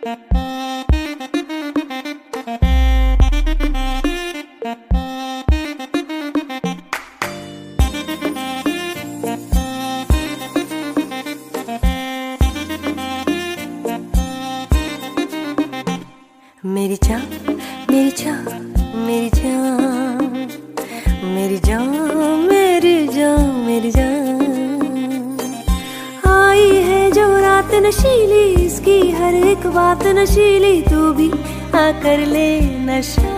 मेरी जान मेरी जान मेरी जान मेरी जान मेरी जान मेरी जान आई है जो रात नशीली, इसकी हर एक बात नशीली, तू भी आकर ले नशा।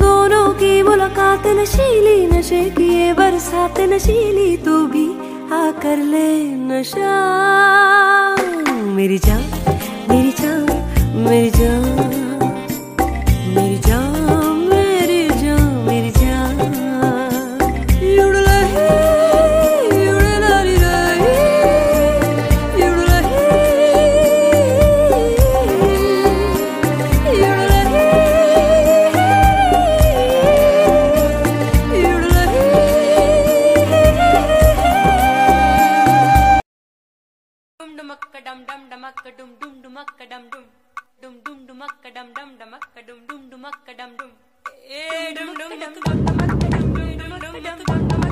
दोनों की मुलाकात नशीली, नशे की ये बरसात नशीली, तू भी आकर ले नशा। मेरी जान मेरी जान मेरी जान मेरी जान मेरी जान मेरी जान dum dum dumak dum dum dumak dum dum dum dum dumak dum dum dumak dum dum dumak dum dum dum dum dumak dum dum dumak dum dum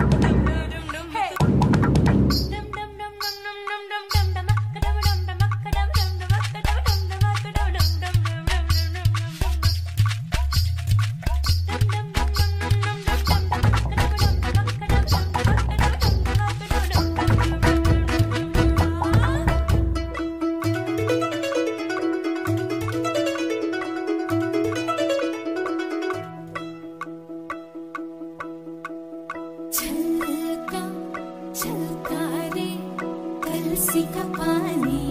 dumak dum dum hey dum dum dum dum dum dum dum dum dumak dum dum dumak dum dum dumak dum dum dumak dum dum dum dum छलका छलका रे कलसी का पानी।